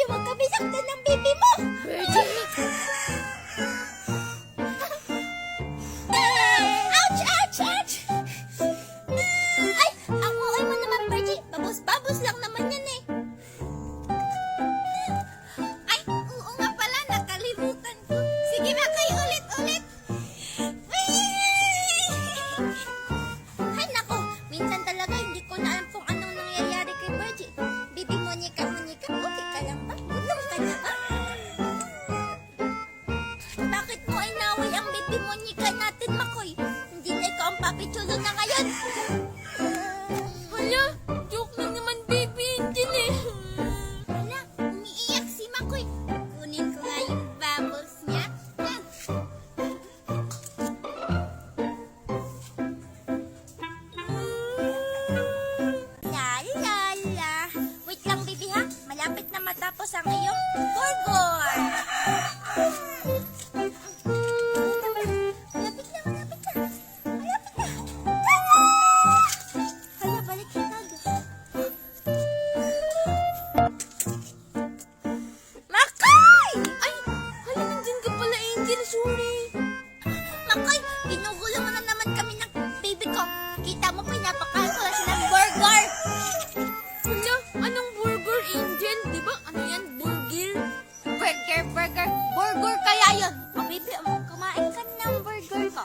huwag kami saktan ng baby mo! Virgin! Ouch! Ouch! Ouch! Ay! Ang okay mo naman, Virgin. Babos-babos lang naman yan eh. Ay! Oo nga pala, nakalimutan ko. Sige, Makay, ulit-ulit. Ay, nako. Minsan talaga hindi ko na alam kung anong nangyayari kay Virgin. Baby Monica, okay ka lang ba? Gulong ka na ba? Bakit mo inaway ang baby Monica natin, Makoy? Hindi na ikaw ang papi chulo na ngayon. Hala, joke lang naman, baby Angel eh. Hala, umiiyak si Makoy. Kunin ko nga yung bubbles niya. La la la. Wait lang, baby ha. Malapit na matapos ang iyong burger. Malapit na, malapit na. Malapit na. Hala, balik na tayo. Makoy! Ay, hala, nandyan ka pala, Angel. Sorry. Makoy, ginugulo mo na naman kami ng baby ko. Kita mo, pinapakain ko na siya ng burger. Hala, anong burger, Angel? Di ba? Ano yan? Burger? Burger, burger. Burger kaya yun. O, baby, kumain ka ng burger ko.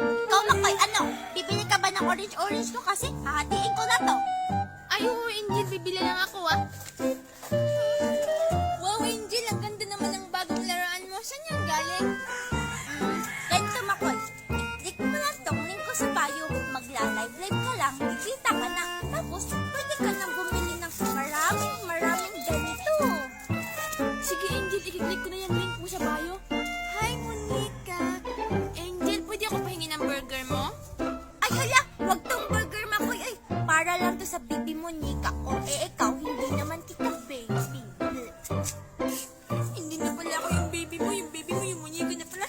Ikaw, Makoy, ano? Bibili ka ba ng orange ko kasi? Hahatiin ko na to. Ay, oo, Angel. Bibili lang ako ah. Wow, Angel. Ang ganda naman ng bagong laruan mo. Saan yan galing? Ganito, Makoy. I-click mo lang tong link ko sa bio. Magla-live ka lang. Kikita ka na. Tapos, pwede ka nang bumili ng maraming ganito. Sige, Angel. I-click ko na yung link mo sa bio. Hi, Monica. Angel, pwede ako pahingi ng burger mo? Ay, hala! Wag tong burger, Makoy. Ay, para lang to sa baby Monica. O, ikaw, hindi naman kita baby. Hindi na pala ako yung baby mo. Yung baby mo, yung muñeca na pala.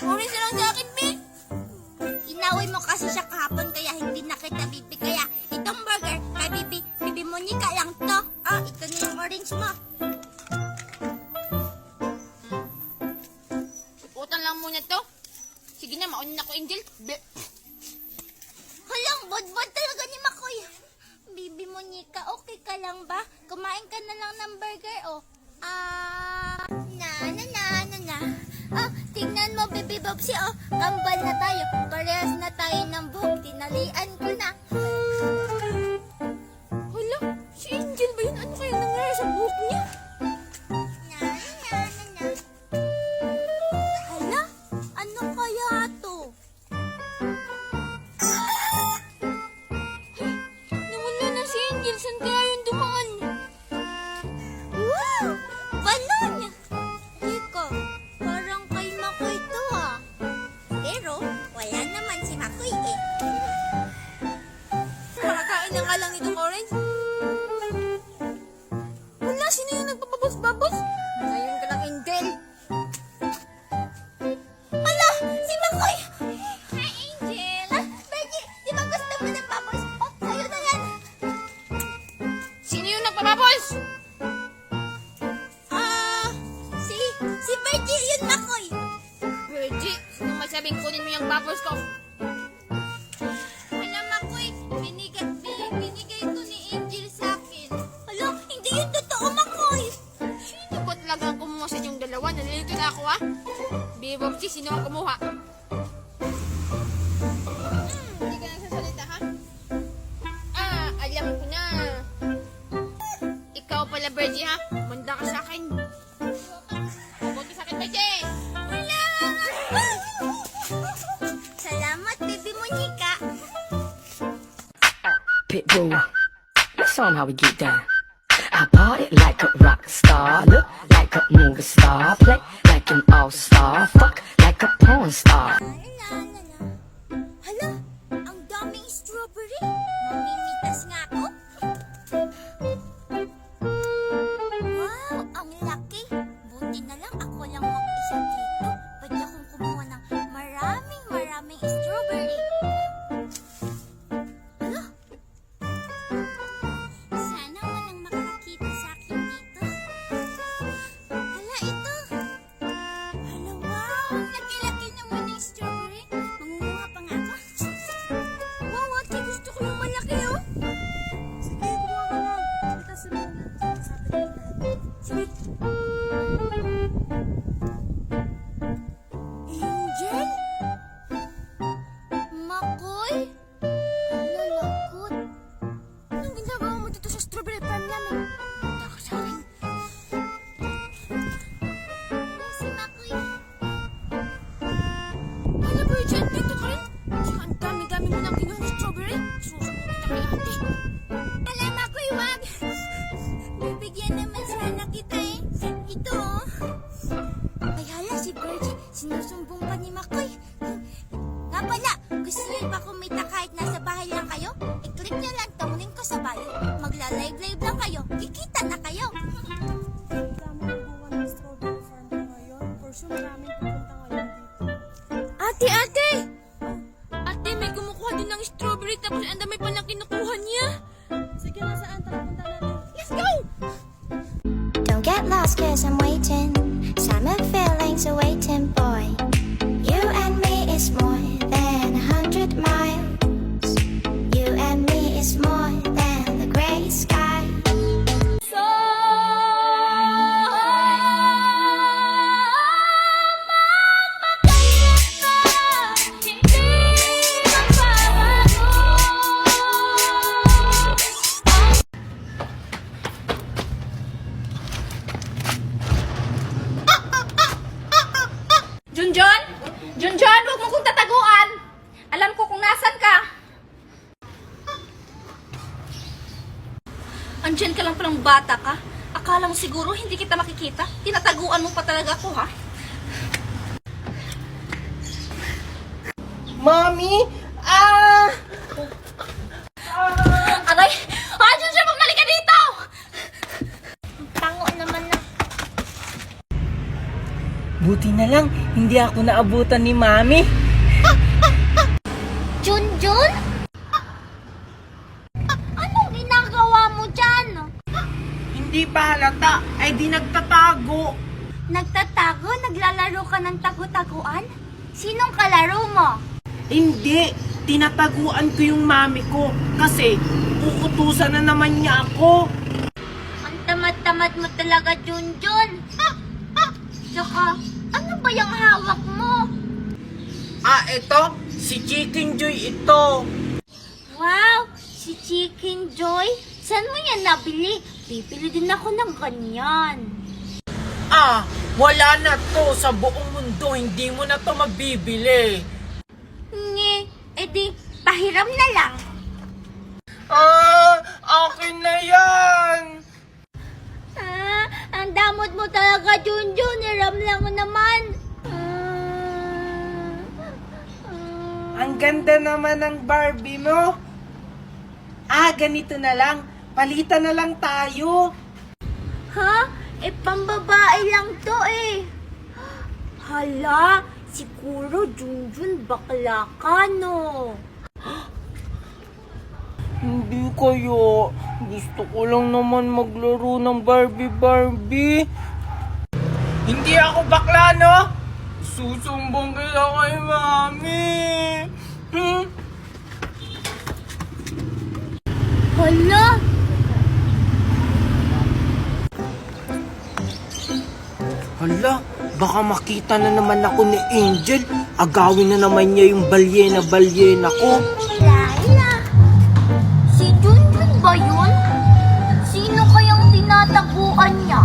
Orange na lang sa akin, be. Inaway mo kasi siya kahapon kaya hindi na kita baby. Kaya itong burger kay baby Monica lang to. Ah, ito na yung orange mo. Utang lang muna to. Sige na, maunin ako, Angel. Halang, bod-bod talaga ni Makoy. Baby Monica, okay ka lang ba? Kumain ka na lang ng burger, oh. Na. Oh, tingnan mo, baby Bobsy, oh. Kambal na tayo. Parehas na tayo ng buhok. Tinalian ko na. Hala, si Angel ba yun? Ano kaya nangyari sa buhok niya? Na. Hala, ano kaya to? Nawala na si Angel. Saan kaya yun dumaan? Wow! Balon! Teka, parang kay Makoy to ah. Pero, wala naman si Makoy eh. Nakakain na nga lang itong orange. Wala, sino yung nagpapabos-babos? Ngayon ka lang, Angel. Hala! Si Makoy! Hi, Angel! Benji, di ba gusto mo ng bubbles? Oh, sa'yo na yan! Sino yung nagpapabos? Si Benji yun, Makoy! Virgie, sino masabing kunin mo yung bubbles ko? Hala, Makoy, binigay ito ni Angel sa akin. Hala, hindi yun totoo, Makoy! Sino ba talaga ang kumuha sa inyong dalawa? Nalilito na ako, ha? Bibobsi, sino ang kumuha? Hindi ka nagsasalita, ha? Alam ko na. Ikaw pala, Virgie, ha? Manda ka sa akin. Huwag ka sa akin, Virgie! Hala! Salamat, baby Monica! Pitbull, let's show 'em how we get down. I party like a rock star, look like a movie star, play like an all-star, fuck like a porn star. Hala, ang daming strawberry. Mamimitas nga ako. Wow, ang laki. Buti na lang ako lang mag-isa dito. Pwede akong kumuha ng maraming strawberry. Hala, sana walang makakita. Angel? Makoy? Nalakot. Anong ginagawa mo dito sa strawberry farm namin? Takot sa akin. Si Makoy. Hala, Bridget, dito ka rin? Tsaka ang dami-dami mo nang kinuha ng strawberry. Susunod kita kay ate. Alam, Makoy, wag. Bibigyan naman sana kita eh. Ito oh. Ay hala, si Virgie, sinusumbong pa ni Makoy. Nga pala, gusto niyo ba kumita kahit nasa bahay lang kayo? I-click niyo lang tong link ko sa bio. Magla-live-live lang kayo. Kikita na kayo. Daming bunga ng strawberry farm ko ngayon. For sure, maraming pupunta ngayon dito. Ate, ate! Ate, may kumukuha din ng strawberry tapos ang dami pa lang kinukuha niya. Sige na, saan? Tara, punta natin. Let's go! Don't get lost cause I'm waiting. Summer feelings are waiting, boy. You and me is more than 100 miles. You and me is more than the gray sky. Junjun? Junjun, huwag mo kong tataguan. Alam ko kung nasan ka. Andyan ka lang palang bata ka. Akala mo siguro hindi kita makikita. Tinataguan mo pa talaga ako, ha? Mommy! Aray! Ah, Junjun, bumalik ka dito! Tango naman na. Buti na lang, hindi ako naabutan ni Mami. Junjun? Anong ginagawa mo dyan? Hindi pa halata, ay di nagtatago. Nagtatago? Naglalaro ka ng tagu-taguan? Sinong kalaro mo? Hindi, tinataguan ko yung Mami ko. Kasi, uutusan na naman niya ako. Ang tamad-tamad mo talaga, Junjun. Tsaka, ano ba yung hawak mo? Ito, si Chicken Joy ito. Wow, si Chicken Joy. Saan mo yan nabili? Bibili din ako ng ganyan. Wala na to sa buong mundo, hindi mo na to mabibili. Nge, edi, pahiram na lang. Akin na yan. Ang damot mo talaga, Junjun. Hiram lang naman. Ang ganda naman ng Barbie mo. Ganito na lang. Palitan na lang tayo. Ha? Pambabae lang to eh. Hala, siguro Junjun bakla ka no. Hindi kayo. Gusto ko lang naman maglaro ng Barbie. Hindi ako bakla, no? Susumbong kita kay Mami. Hala, Hala, baka makita na naman ako ni Angel. Agawin na naman niya yung balyena ko. Laila. Si Junjun ba yun? Sino kayang tinataguan niya?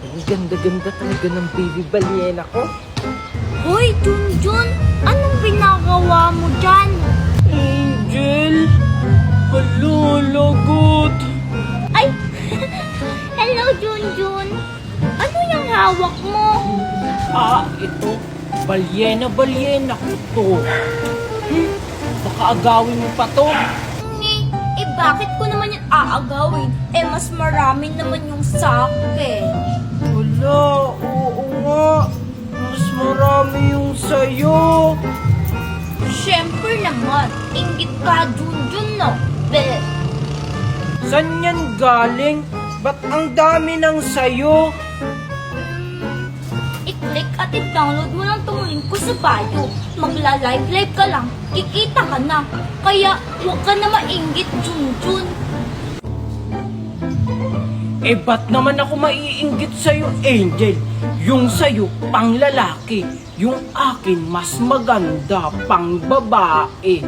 Ang ganda-ganda talaga ng baby balyena ko. Hoy, Junjun, anong ginagawa mo dyan? Angel! Hala, lagot! Ay, hello Junjun. Ano yung hawak mo? Ito. Balyena ko to. Baka agawin mo pa to. Bakit ko naman yan aagawin? Mas marami naman yung sakin. Wala, oo nga. Mas marami yung sayo. Siyempre naman, inggit ka Junjun no? Be. Saan yan galing? Ba't ang dami ng sayo? Ikaw i-click at i-download mo lang tungulin ko sa bio. Magla-live ka lang, kikita ka na. Kaya huwag ka na mainggit, Junjun. Eh, ba't naman ako maiinggit sa'yo, Angel? Yung sa'yo, pang lalaki. Yung akin, mas maganda, pang babae.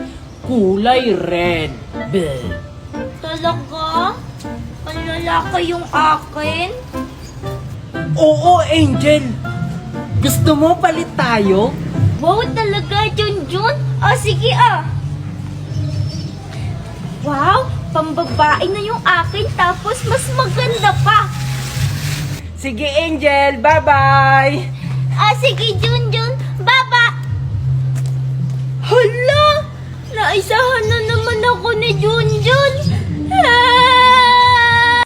Kulay red. Bleh. Talaga? Ang lalaki yung akin? Oo, Angel. Gusto mo palit tayo? Wow, talaga, Junjun? Sige Wow, pambabae na yung akin tapos mas maganda pa. Sige, Angel. Bye-bye. Sige, Junjun.